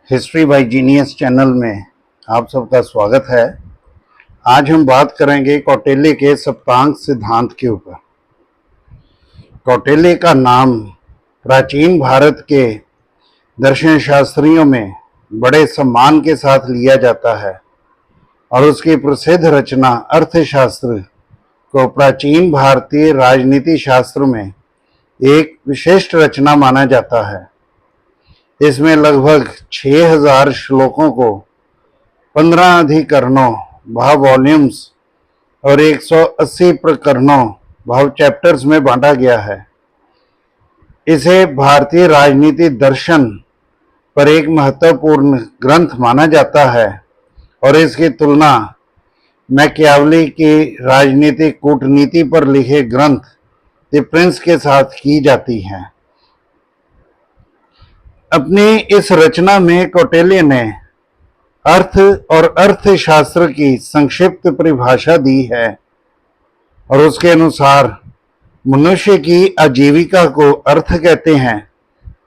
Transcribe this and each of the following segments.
History by genius channel में आप सबका स्वागत है। आज हम बात करेंगे कौटिल्य के सप्तांग सिद्धांत के ऊपर। कौटिल्य का नाम प्राचीन भारत के दर्शन शास्त्रियों में बड़े सम्मान के साथ लिया जाता है और उसकी प्रसिद्ध रचना अर्थशास्त्र को प्राचीन भारतीय राजनीति शास्त्र में एक विशिष्ट रचना माना जाता है। इसमें लगभग 6000 श्लोकों को 15 अधिकरणों भाव वॉल्यूम्स और 180 प्रकरणों भाव चैप्टर्स में बांटा गया है। इसे भारतीय राजनीति दर्शन पर एक महत्वपूर्ण ग्रंथ माना जाता है और इसकी तुलना मैकियावली की राजनीतिक कूटनीति पर लिखे ग्रंथ द प्रिंस के साथ की जाती है। अपनी इस रचना में कौटिल्य ने अर्थ और अर्थशास्त्र की संक्षिप्त परिभाषा दी है और उसके अनुसार मनुष्य की आजीविका को अर्थ कहते हैं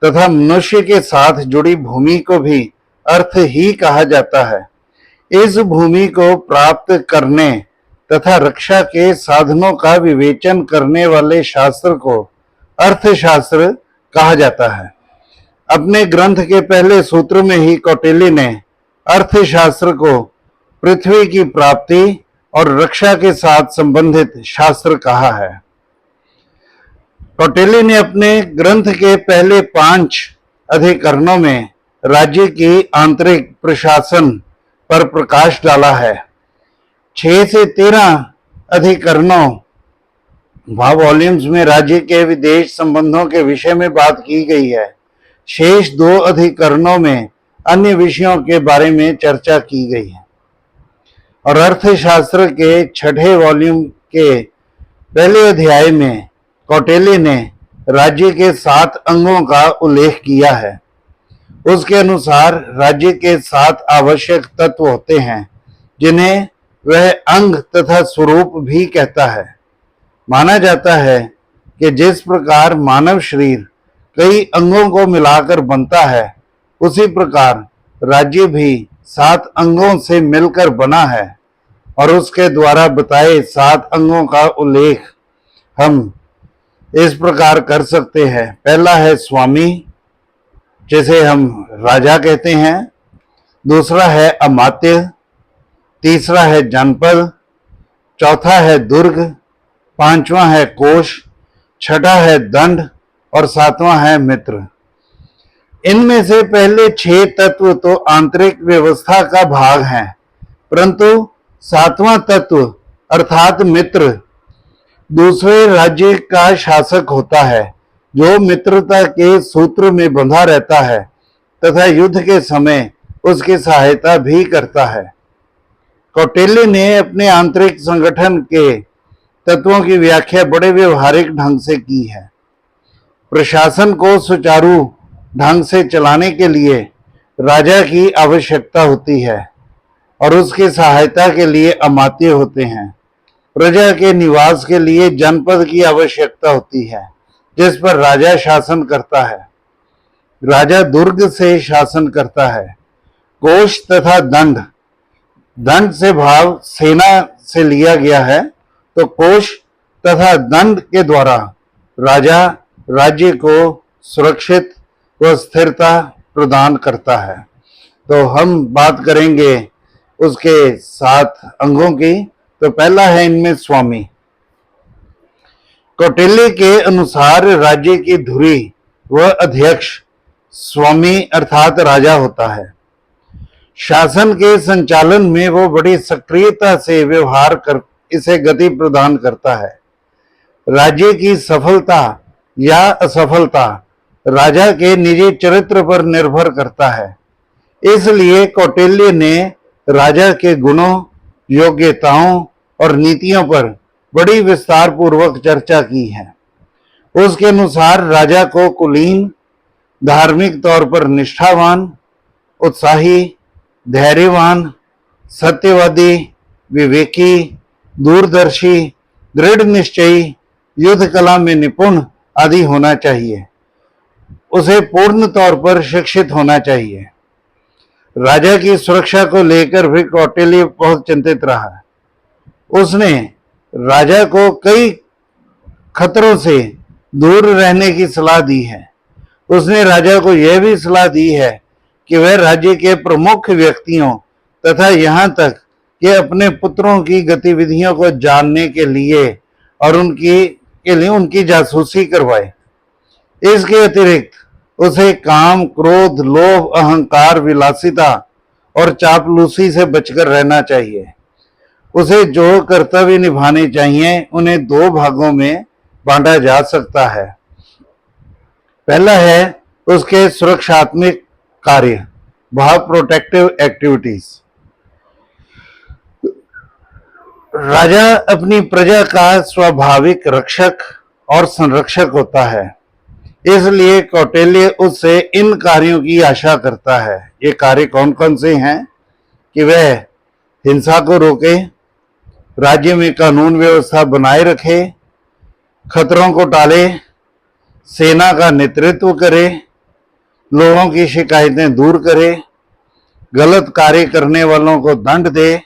तथा मनुष्य के साथ जुड़ी भूमि को भी अर्थ ही कहा जाता है। इस भूमि को प्राप्त करने तथा रक्षा के साधनों का विवेचन करने वाले शास्त्र को अर्थशास्त्र कहा जाता है। अपने ग्रंथ के पहले सूत्र में ही कौटिल्य ने अर्थशास्त्र को पृथ्वी की प्राप्ति और रक्षा के साथ संबंधित शास्त्र कहा है। कौटिल्य ने अपने ग्रंथ के पहले 5 अधिकरणों में राज्य की आंतरिक प्रशासन पर प्रकाश डाला है। 6 से 13 अधिकरणों भाव वॉल्यूम्स में राज्य के विदेश संबंधों के विषय में बात की गई है। शेष 2 अधिकरणों में अन्य विषयों के बारे में चर्चा की गई है और अर्थशास्त्र के 6ठे वॉल्यूम के पहले अध्याय में कौटिल्य ने राज्य के 7 अंगों का उल्लेख किया है। उसके अनुसार राज्य के 7 आवश्यक तत्व होते हैं जिन्हें वह अंग तथा स्वरूप भी कहता है। माना जाता है कि जिस प्रकार मानव शरीर कई अंगों को मिलाकर बनता है उसी प्रकार राज्य भी 7 अंगों से मिलकर बना है और उसके द्वारा बताए 7 अंगों का उल्लेख हम इस प्रकार कर सकते हैं। पहला है स्वामी, जिसे हम राजा कहते हैं। दूसरा है अमात्य, तीसरा है जनपद, चौथा है दुर्ग, 5वां है कोश, 6ठा है दंड और 7वां है मित्र। इनमें से पहले 6 तत्व तो आंतरिक व्यवस्था का भाग हैं, परंतु 7वां तत्व अर्थात मित्र दूसरे राज्य का शासक होता है जो मित्रता के सूत्र में बंधा रहता है तथा युद्ध के समय उसकी सहायता भी करता है। कौटिल्य ने अपने आंतरिक संगठन के तत्वों की व्याख्या बड़े व्यवहारिक ढंग से की है। प्रशासन को सुचारू ढंग से चलाने के लिए राजा की आवश्यकता होती है और उसकी सहायता के लिए अमात्य होते हैं। प्रजा के निवास के लिए जनपद की आवश्यकता होती है जिस पर राजा शासन करता है। राजा दुर्ग से शासन करता है। कोश तथा दंड, दंड से भाव सेना से लिया गया है, तो कोश तथा दंड के द्वारा राजा राज्य को सुरक्षित व स्थिरता प्रदान करता है। तो हम बात करेंगे उसके 7 अंगों की। तो पहला है इनमें स्वामी। कौटिल्य के अनुसार राज्य की धुरी व अध्यक्ष स्वामी अर्थात राजा होता है। शासन के संचालन में वो बड़ी सक्रियता से व्यवहार कर इसे गति प्रदान करता है। राज्य की सफलता या असफलता राजा के निजी चरित्र पर निर्भर करता है। इसलिए कौटिल्य ने राजा के गुणों, योग्यताओं और नीतियों पर बड़ी विस्तार पूर्वक चर्चा की है। उसके अनुसार राजा को कुलीन, धार्मिक तौर पर निष्ठावान, उत्साही, धैर्यवान, सत्यवादी, विवेकी, दूरदर्शी, दृढ़ निश्चयी, युद्ध कला में निपुण आदि होना चाहिए। उसे पूर्ण तौर पर शिक्षित होना चाहिए। राजा की सुरक्षा को लेकर भी कौटिल्य बहुत चिंतित रहा। उसने राजा को कई खतरों से दूर रहने की सलाह दी है। उसने राजा को यह भी सलाह दी है कि वह राज्य के प्रमुख व्यक्तियों तथा यहाँ तक कि अपने पुत्रों की गतिविधियों को जानने के लिए और उनकी जासूसी करवाए। इसके अतिरिक्त उसे काम, क्रोध, लोभ, अहंकार, विलासिता और चापलूसी से बचकर रहना चाहिए। उसे जो कर्तव्य निभाने चाहिए उन्हें दो भागों में बांटा जा सकता है। पहला है उसके सुरक्षात्मक कार्य, भाव प्रोटेक्टिव एक्टिविटीज। राजा अपनी प्रजा का स्वाभाविक रक्षक और संरक्षक होता है, इसलिए कौटिल्य उससे इन कार्यों की आशा करता है। ये कार्य कौन कौन से हैं कि वह हिंसा को रोके, राज्य में कानून व्यवस्था बनाए रखे, खतरों को टाले, सेना का नेतृत्व करे, लोगों की शिकायतें दूर करे, गलत कार्य करने वालों को दंड दे,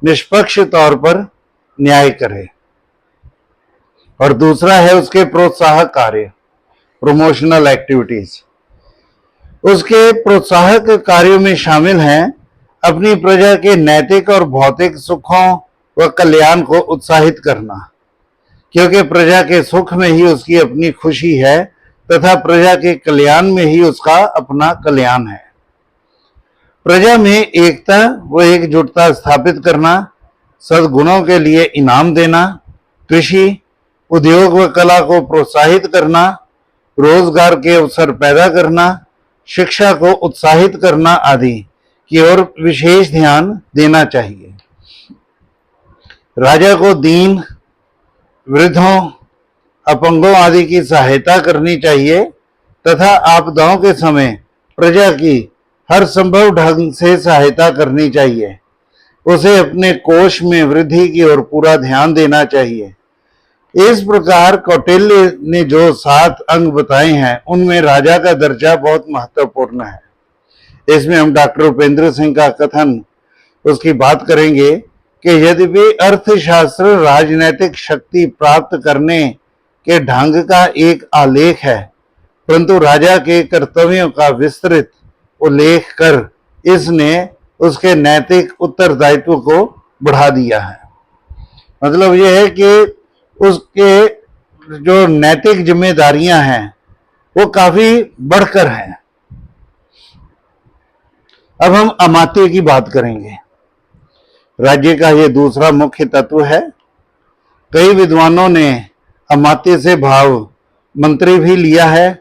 निष्पक्ष तौर पर न्याय करे। और दूसरा है उसके प्रोत्साहक कार्य, प्रमोशनल एक्टिविटीज। उसके प्रोत्साहक कार्यों में शामिल हैं अपनी प्रजा के नैतिक और भौतिक सुखों व कल्याण को उत्साहित करना, क्योंकि प्रजा के सुख में ही उसकी अपनी खुशी है तथा प्रजा के कल्याण में ही उसका अपना कल्याण है। प्रजा में एकता व एकजुटता स्थापित करना, सद्गुणों के लिए इनाम देना, कृषि, उद्योग व कला को प्रोत्साहित करना, रोजगार के अवसर पैदा करना, शिक्षा को उत्साहित करना आदि की ओर विशेष ध्यान देना चाहिए। राजा को दीन, वृद्धों, अपंगों आदि की सहायता करनी चाहिए तथा आपदाओं के समय प्रजा की हर संभव ढंग से सहायता करनी चाहिए। उसे अपने कोष में वृद्धि की ओर पूरा ध्यान देना चाहिए। इस प्रकार कौटिल्य ने जो 7 अंग बताए हैं उनमें राजा का दर्जा बहुत महत्वपूर्ण है। इसमें हम डॉक्टर उपेंद्र सिंह का कथन उसकी बात करेंगे कि यद्यपि अर्थशास्त्र राजनैतिक शक्ति प्राप्त करने के ढंग का एक आलेख है, परंतु राजा के कर्तव्यों का विस्तृत उल्लेख कर इसने उसके नैतिक उत्तरदायित्व को बढ़ा दिया है। मतलब यह है कि उसके जो नैतिक जिम्मेदारियां हैं वो काफी बढ़कर हैं। अब हम अमात्य की बात करेंगे। राज्य का यह दूसरा मुख्य तत्व है। कई विद्वानों ने अमात्य से भाव मंत्री भी लिया है,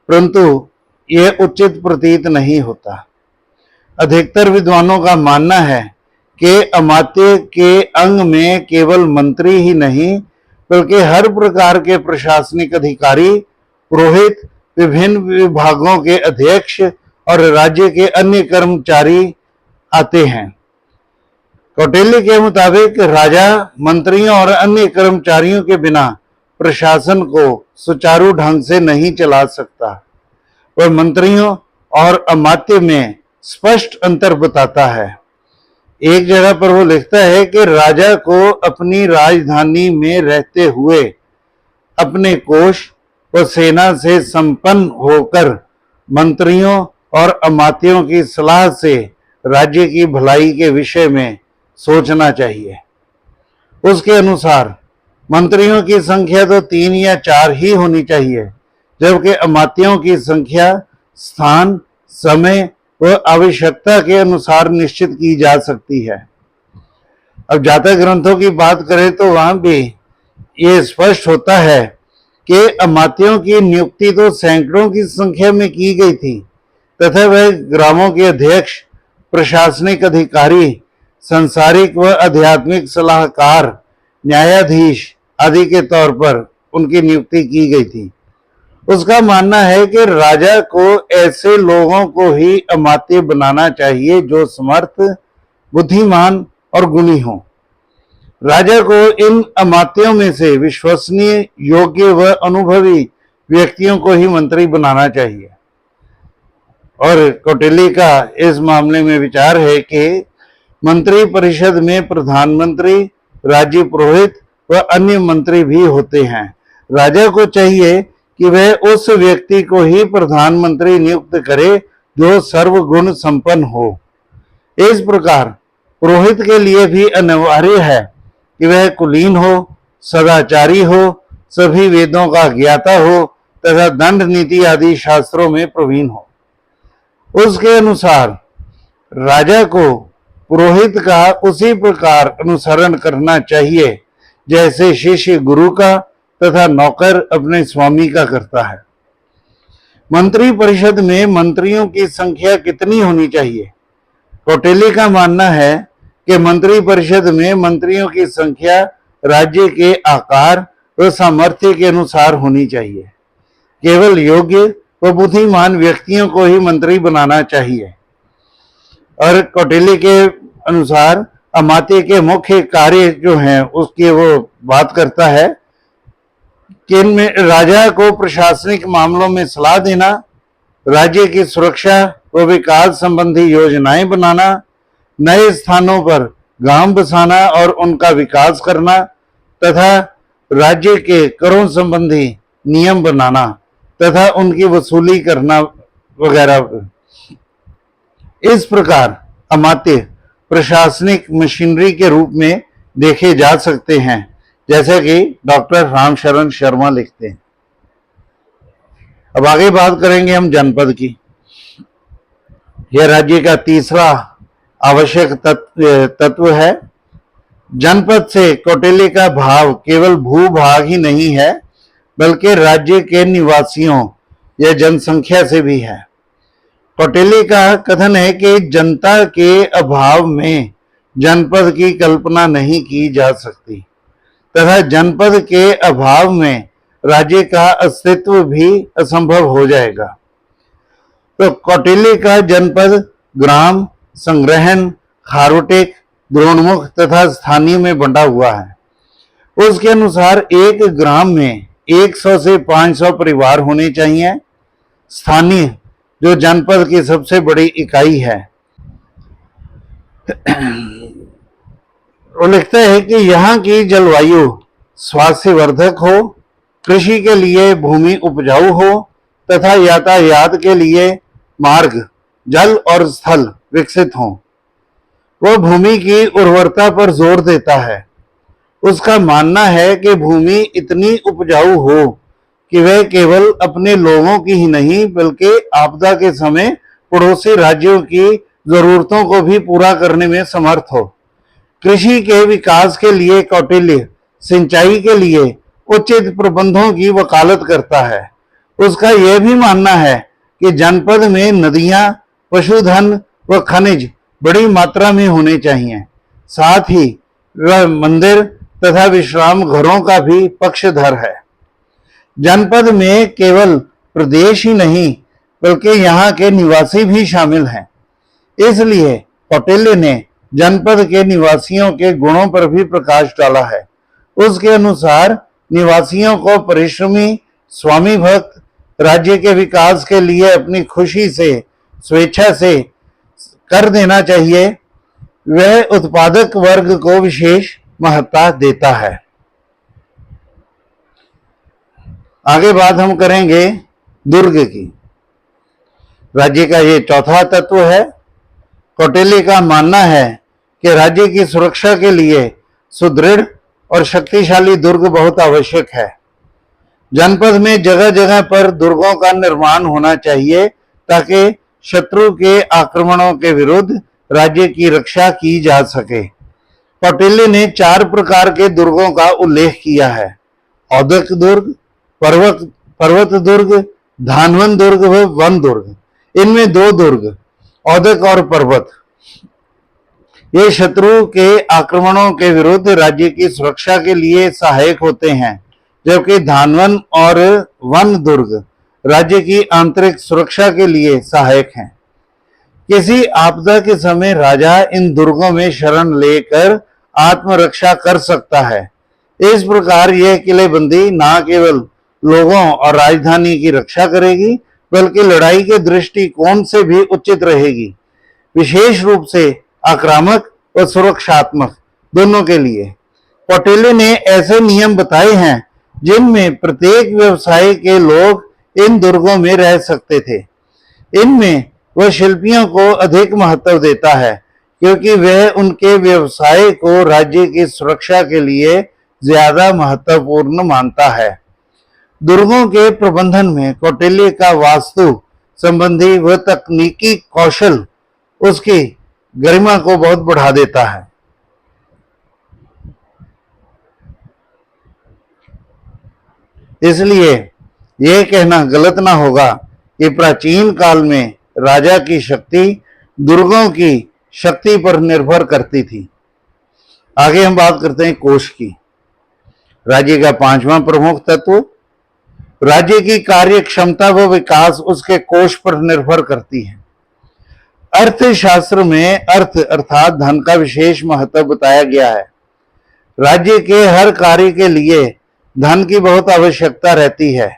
परंतु यह उचित प्रतीत नहीं होता। अधिकतर विद्वानों का मानना है कि अमात्य के अंग में केवल मंत्री ही नहीं बल्कि हर प्रकार के प्रशासनिक अधिकारी, पुरोहित, विभिन्न विभागों के अध्यक्ष और राज्य के अन्य कर्मचारी आते हैं। कौटिल्य के मुताबिक राजा मंत्रियों और अन्य कर्मचारियों के बिना प्रशासन को सुचारू ढंग से नहीं चला सकता। वह मंत्रियों और अमात्य में स्पष्ट अंतर बताता है। एक जगह पर वो लिखता है कि राजा को अपनी राजधानी में रहते हुए अपने कोष व सेना से संपन्न होकर मंत्रियों और अमात्यों की सलाह से राज्य की भलाई के विषय में सोचना चाहिए। उसके अनुसार मंत्रियों की संख्या तो 3 या 4 ही होनी चाहिए, जबकि अमात्यों की संख्या स्थान, समय व आवश्यकता के अनुसार निश्चित की जा सकती है। अब जातक ग्रंथों की बात करें तो वहां भी ये स्पष्ट होता है कि अमात्यों की नियुक्ति तो सैकड़ों की संख्या में की गई थी तथा वह ग्रामों के अध्यक्ष, प्रशासनिक अधिकारी, संसारिक व आध्यात्मिक सलाहकार, न्यायाधीश आदि के तौर पर उनकी नियुक्ति की गई थी। उसका मानना है कि राजा को ऐसे लोगों को ही अमात्य बनाना चाहिए जो समर्थ, बुद्धिमान और गुणी हों। राजा को इन अमात्यों में से विश्वसनीय, योग्य व अनुभवी व्यक्तियों को ही मंत्री बनाना चाहिए। और कौटिल्य का इस मामले में विचार है कि मंत्री परिषद में प्रधानमंत्री, राज्य पुरोहित व अन्य मंत्री भी होते हैं। राजा को चाहिए कि वह उस व्यक्ति को ही प्रधानमंत्री नियुक्त करे जो सर्वगुण संपन्न हो। इस प्रकार पुरोहित के लिए भी अनिवार्य है कि वह कुलीन हो, सदाचारी हो, सभी वेदों का ज्ञाता हो तथा दंड नीति आदि शास्त्रों में प्रवीण हो। उसके अनुसार राजा को पुरोहित का उसी प्रकार अनुसरण करना चाहिए जैसे शिष्य गुरु का तथा नौकर अपने स्वामी का करता है। मंत्री परिषद में मंत्रियों की संख्या कितनी होनी चाहिए? कौटिल्य का मानना है कि मंत्री परिषद में मंत्रियों की संख्या राज्य के आकार व सामर्थ्य के अनुसार होनी चाहिए। केवल योग्य व बुद्धिमान व्यक्तियों को ही मंत्री बनाना चाहिए। और कौटिल्य के अनुसार अमात्य के मुख्य कार्य जो हैं उसकी वो बात करता है कि इनमें राजा को प्रशासनिक मामलों में सलाह देना, राज्य की सुरक्षा व विकास संबंधी योजनाएं बनाना, नए स्थानों पर गांव बसाना और उनका विकास करना तथा राज्य के करों संबंधी नियम बनाना तथा उनकी वसूली करना वगैरह। इस प्रकार अमात्य प्रशासनिक मशीनरी के रूप में देखे जा सकते हैं, जैसे कि डॉक्टर रामशरण शर्मा लिखते हैं। अब आगे बात करेंगे हम जनपद की। यह राज्य का तीसरा आवश्यक तत्व है। जनपद से कौटिल्य का भाव केवल भूभाग ही नहीं है बल्कि राज्य के निवासियों या जनसंख्या से भी है। कौटिल्य का कथन है कि जनता के अभाव में जनपद की कल्पना नहीं की जा सकती तथा जनपद के अभाव में राज्य का अस्तित्व भी असंभव हो जाएगा। तो कौटिल्य का जनपद ग्राम, संग्रहण, खारोटेक, द्रोणमुख तथा स्थानीय में बंटा हुआ है। उसके अनुसार एक ग्राम में 100 से 500 परिवार होने चाहिए। स्थानीय जो जनपद की सबसे बड़ी इकाई है, वो लिखता है कि यहाँ की जलवायु स्वास्थ्यवर्धक हो, कृषि के लिए भूमि उपजाऊ हो तथा यातायात के लिए मार्ग, जल और स्थल विकसित हों। वह भूमि की उर्वरता पर जोर देता है। उसका मानना है कि भूमि इतनी उपजाऊ हो कि वह केवल अपने लोगों की ही नहीं बल्कि आपदा के समय पड़ोसी राज्यों की जरूरतों को भी पूरा करने में समर्थ हो। कृषि के विकास के लिए कौटिल्य सिंचाई के लिए उचित प्रबंधों की वकालत करता है। उसका यह भी मानना है कि जनपद में नदियां, पशुधन व खनिज बड़ी मात्रा में होने चाहिए। साथ ही वह मंदिर तथा विश्राम घरों का भी पक्षधर है। जनपद में केवल प्रदेश ही नहीं बल्कि यहाँ के निवासी भी शामिल हैं। इसलिए कौटिल्य ने जनपद के निवासियों के गुणों पर भी प्रकाश डाला है। उसके अनुसार निवासियों को परिश्रमी, स्वामी भक्त, राज्य के विकास के लिए अपनी खुशी से, स्वेच्छा से कर देना चाहिए। वह उत्पादक वर्ग को विशेष महत्ता देता है। आगे बात हम करेंगे दुर्ग की। राज्य का ये चौथा तत्व है। कौटिल्य का मानना है कि राज्य की सुरक्षा के लिए सुदृढ़ और शक्तिशाली दुर्ग बहुत आवश्यक है। जनपद में जगह जगह पर दुर्गों का निर्माण होना चाहिए ताकि शत्रु के आक्रमणों के विरुद्ध राज्य की रक्षा की जा सके। कौटिल्य ने 4 प्रकार के दुर्गों का उल्लेख किया है: औदक दुर्ग, पर्वत दुर्ग, धानवन दुर्ग व वन दुर्ग। इनमें 2 दुर्ग, औदक और पर्वत, ये शत्रु के आक्रमणों के विरुद्ध राज्य की सुरक्षा के लिए सहायक होते हैं, जबकि धानवन और वन दुर्ग राज्य की आंतरिक सुरक्षा के लिए सहायक हैं। किसी आपदा के समय राजा इन दुर्गों में शरण लेकर आत्मरक्षा कर सकता है। इस प्रकार यह किलेबंदी न केवल लोगों और राजधानी की रक्षा करेगी बल्कि लड़ाई के दृष्टिकोण से भी उचित रहेगी, विशेष रूप से आक्रामक व सुरक्षात्मक दोनों के लिए। कौटिल्य ने ऐसे नियम बताए हैं जिनमें प्रत्येक व्यवसाय के लोग इन दुर्गों में रह सकते थे। इनमें वह शिल्पियों को अधिक महत्व देता है क्योंकि वह उनके व्यवसाय को राज्य की सुरक्षा के लिए ज्यादा महत्वपूर्ण मानता है। दुर्गों के प्रबंधन में कौटिल्य का वास्तु संबंधी व तकनीकी कौशल उसकी गरिमा को बहुत बढ़ा देता है। इसलिए यह कहना गलत ना होगा कि प्राचीन काल में राजा की शक्ति दुर्गों की शक्ति पर निर्भर करती थी। आगे हम बात करते हैं कोष की। राज्य का पांचवां प्रमुख तत्व, राज्य की कार्य क्षमता व विकास उसके कोष पर निर्भर करती है। अर्थशास्त्र में अर्थ अर्थात धन का विशेष महत्व बताया गया है। राज्य के हर कार्य के लिए धन की बहुत आवश्यकता रहती है।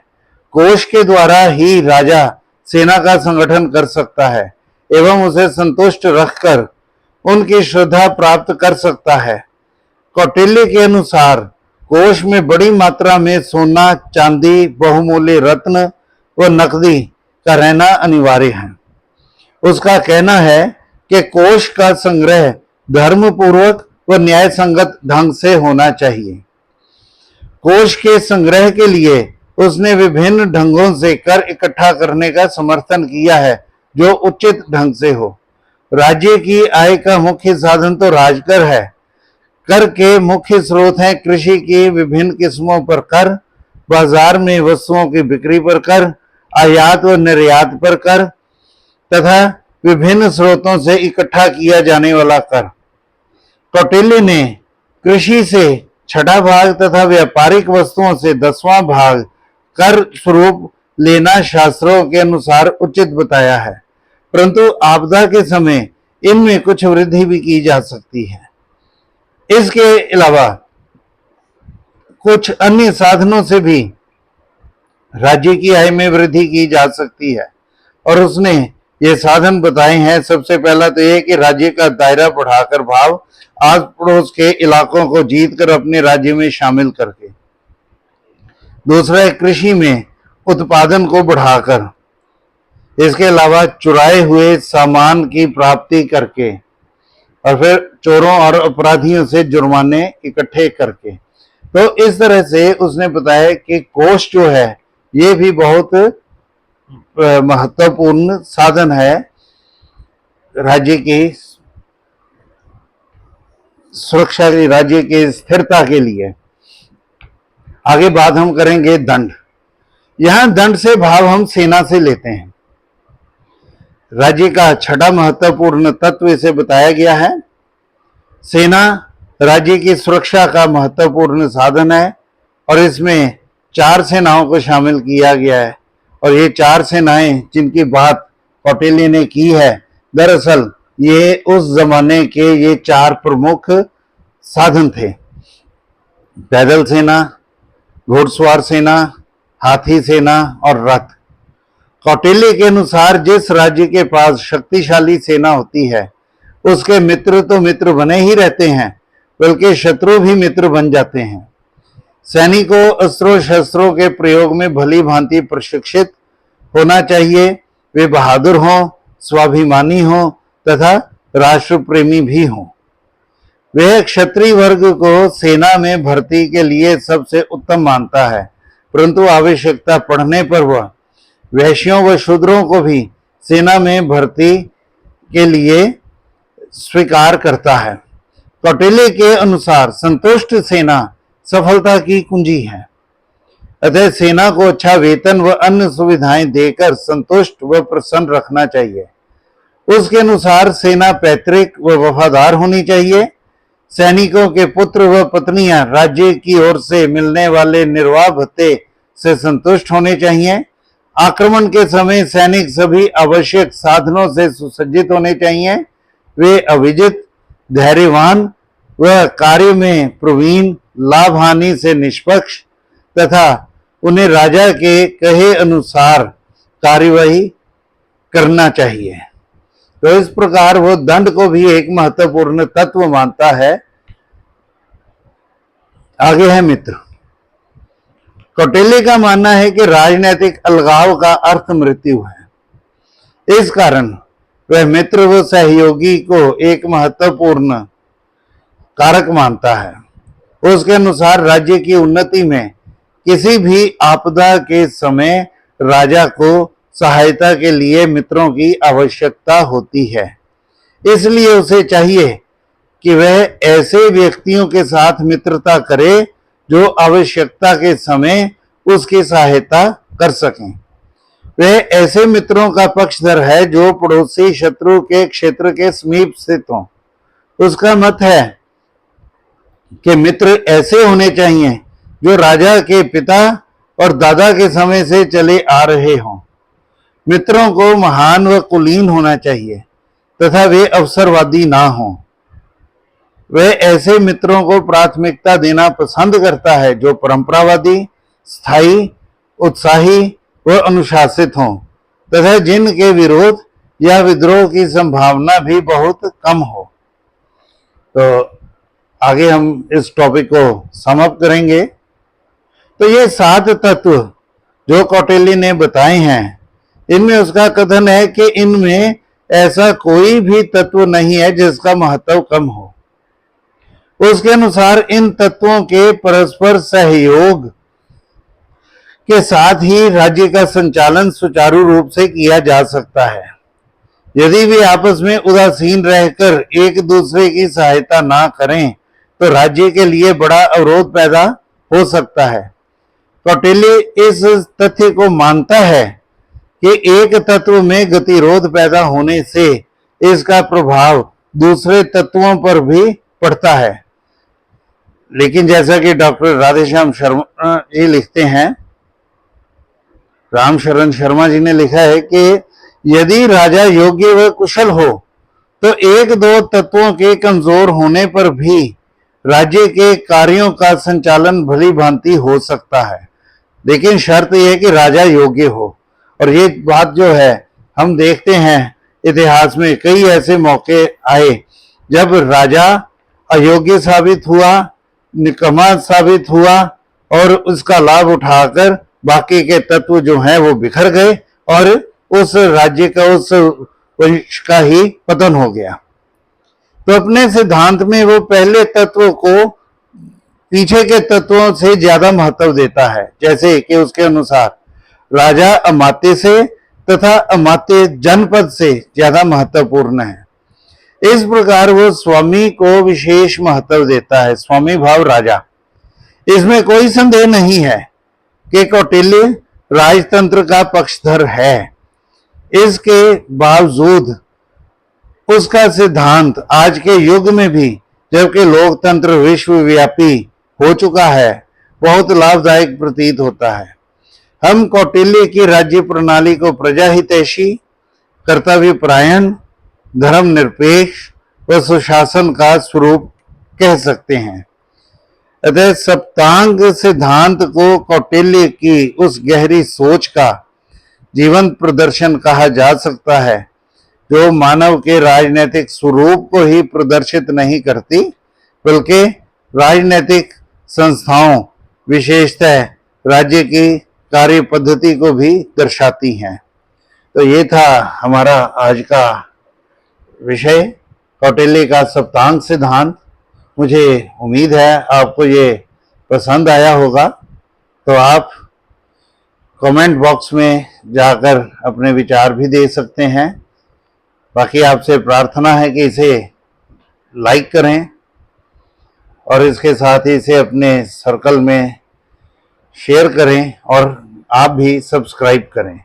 कोष के द्वारा ही राजा सेना का संगठन कर सकता है एवं उसे संतुष्ट रखकर उनकी श्रद्धा प्राप्त कर सकता है। कौटिल्य के अनुसार कोष में बड़ी मात्रा में सोना, चांदी, बहुमूल्य रत्न व नकदी का रहना अनिवार्य है। उसका कहना है कि कोष का संग्रह धर्मपूर्वक व न्याय संगत ढंग से होना चाहिए। कोष के संग्रह के लिए उसने विभिन्न ढंगों से कर इकट्ठा करने का समर्थन किया है जो उचित ढंग से हो। राज्य की आय का मुख्य साधन तो राजकर है। कर के मुख्य स्रोत हैं कृषि की विभिन्न किस्मों पर कर, बाजार में वस्तुओं की बिक्री पर कर, आयात व निर्यात पर कर तथा विभिन्न स्रोतों से इकट्ठा किया जाने वाला कर। कौटिल्य ने कृषि से 6वां भाग तथा व्यापारिक वस्तुओं से 10वां भाग कर स्वरूप लेना शास्त्रों के अनुसार उचित बताया है, परंतु आपदा के समय इनमें कुछ वृद्धि भी की जा सकती है। इसके अलावा कुछ अन्य साधनों से भी राज्य की आय में वृद्धि की जा सकती है और उसने ये साधन बताए हैं। सबसे पहला तो यह कि राज्य का दायरा बढ़ाकर भाव आस पड़ोस के इलाकों को जीतकर अपने राज्य में शामिल करके। दूसरा है कृषि में उत्पादन को बढ़ाकर। इसके अलावा चुराए हुए सामान की प्राप्ति करके और फिर चोरों और अपराधियों से जुर्माने इकट्ठे करके। तो इस तरह से उसने बताया कि कोष जो है ये भी बहुत महत्वपूर्ण साधन है राज्य की सुरक्षा के, राज्य की स्थिरता के लिए। आगे बात हम करेंगे दंड। यहां दंड से भाव हम सेना से लेते हैं। राज्य का 6वां महत्वपूर्ण तत्व इसे बताया गया है। सेना राज्य की सुरक्षा का महत्वपूर्ण साधन है और इसमें 4 सेनाओं को शामिल किया गया है और ये 4 सेनाएं जिनकी बात कौटिल्य ने की है, दरअसल ये उस जमाने के ये 4 प्रमुख साधन थे। पैदल सेना, घुड़सवार सेना, हाथी सेना और रथ। कौटिल्य के अनुसार जिस राज्य के पास शक्तिशाली सेना होती है उसके मित्र तो मित्र बने ही रहते हैं बल्कि शत्रु भी मित्र बन जाते हैं। सैनिकों अस्त्रों शस्त्रों के प्रयोग में भली भांति प्रशिक्षित होना चाहिए। वे बहादुर हों, स्वाभिमानी हों तथा राष्ट्र प्रेमी भी हों। वह क्षत्रिय वर्ग को सेना में भर्ती के लिए सबसे उत्तम मानता है, परंतु आवश्यकता पड़ने पर वह वैश्यों व शूद्रों को भी सेना में भर्ती के लिए स्वीकार करता है। कौटिल्य के अनुसार संतुष्ट सेना सफलता की कुंजी है। अतः सेना को अच्छा वेतन व अन्य सुविधाएं देकर संतुष्ट व प्रसन्न रखना चाहिए। उसके अनुसार सेना पैतृक व वफादार होनी चाहिए। सैनिकों के पुत्र व पत्नियां राज्य की ओर से मिलने वाले निर्वाह भत्ते से संतुष्ट होने चाहिए। आक्रमण के समय सैनिक सभी आवश्यक साधनों से सुसज्जित होने चाहिए। वे अविजित, धैर्यवान व कार्य में प्रवीण, लाभ हानि से निष्पक्ष तथा उन्हें राजा के कहे अनुसार कार्यवाही करना चाहिए। तो इस प्रकार वो दंड को भी एक महत्वपूर्ण तत्व मानता है। आगे है मित्र। कौटिल्य का मानना है कि राजनीतिक अलगाव का अर्थ मृत्यु है। इस कारण वह मित्र व सहयोगी को एक महत्वपूर्ण कारक मानता है। उसके अनुसार राज्य की उन्नति में किसी भी आपदा के समय राजा को सहायता के लिए मित्रों की आवश्यकता होती है। इसलिए उसे चाहिए कि वह ऐसे व्यक्तियों के साथ मित्रता करे जो आवश्यकता के समय उसकी सहायता कर सकें। वह ऐसे मित्रों का पक्षधर है जो पड़ोसी शत्रु के क्षेत्र के समीप स्थित हों। उसका मत है कि मित्र ऐसे होने चाहिए जो राजा के पिता और दादा के समय से चले आ रहे हों। मित्रों को महान व कुलीन होना चाहिए तथा वे अवसरवादी ना हों। वह ऐसे मित्रों को प्राथमिकता देना पसंद करता है जो परंपरावादी, स्थायी, उत्साही व अनुशासित हों तथा जिनके विरोध या विद्रोह की संभावना भी बहुत कम हो। तो आगे हम इस टॉपिक को समाप्त करेंगे। तो ये 7 तत्व जो कौटिल्य ने बताए हैं, इनमें उसका कथन है कि इनमें ऐसा कोई भी तत्व नहीं है जिसका महत्व कम हो। उसके अनुसार इन तत्वों के परस्पर सहयोग के साथ ही राज्य का संचालन सुचारू रूप से किया जा सकता है। यदि वे आपस में उदासीन रहकर एक दूसरे की सहायता ना करें तो राज्य के लिए बड़ा अवरोध पैदा हो सकता है। कौटिल्य इस तथ्य को मानता है कि एक तत्व में गतिरोध पैदा होने से इसका प्रभाव दूसरे तत्वों पर भी पड़ता है। लेकिन जैसा कि डॉक्टर राधेश्याम शर्मा जी लिखते हैं, रामशरण शर्मा जी ने लिखा है कि यदि राजा योग्य व कुशल हो तो एक दो तत्वों के कमजोर होने पर भी राज्य के कार्यों का संचालन भली भांति हो सकता है, लेकिन शर्त यह है कि राजा योग्य हो। और ये बात जो है हम देखते हैं इतिहास में कई ऐसे मौके आए जब राजा अयोग्य साबित हुआ, निकम्मा साबित हुआ और उसका लाभ उठाकर बाकी के तत्व जो हैं वो बिखर गए और उस राज्य का, उस वंश का ही पतन हो गया। तो अपने सिद्धांत में वो पहले तत्व को पीछे के तत्वों से ज्यादा महत्व देता है। जैसे कि उसके अनुसार राजा अमात्य से तथा अमात्य जनपद से ज्यादा महत्वपूर्ण है। इस प्रकार वो स्वामी को विशेष महत्व देता है, स्वामी भाव राजा। इसमें कोई संदेह नहीं है कि कौटिल्य राजतंत्र का पक्षधर है। इसके बावजूद उसका सिद्धांत आज के युग में भी, जबकि लोकतंत्र विश्वव्यापी हो चुका है, बहुत लाभदायक प्रतीत होता है। हम कौटिल्य की राज्य प्रणाली को प्रजाहितैषी, कर्तव्यपरायण, धर्मनिरपेक्ष व सुशासन का स्वरूप कह सकते हैं। अतः सप्तांग सिद्धांत को कौटिल्य की उस गहरी सोच का जीवंत प्रदर्शन कहा जा सकता है जो मानव के राजनीतिक स्वरूप को ही प्रदर्शित नहीं करती बल्कि राजनीतिक संस्थाओं, विशेषतः राज्य की कार्य पद्धति को भी दर्शाती हैं। तो ये था हमारा आज का विषय, कौटिल्य का सप्तांग सिद्धांत। मुझे उम्मीद है आपको ये पसंद आया होगा। तो आप कमेंट बॉक्स में जाकर अपने विचार भी दे सकते हैं। बाकी आपसे प्रार्थना है कि इसे लाइक करें और इसके साथ ही इसे अपने सर्कल में शेयर करें और आप भी सब्सक्राइब करें।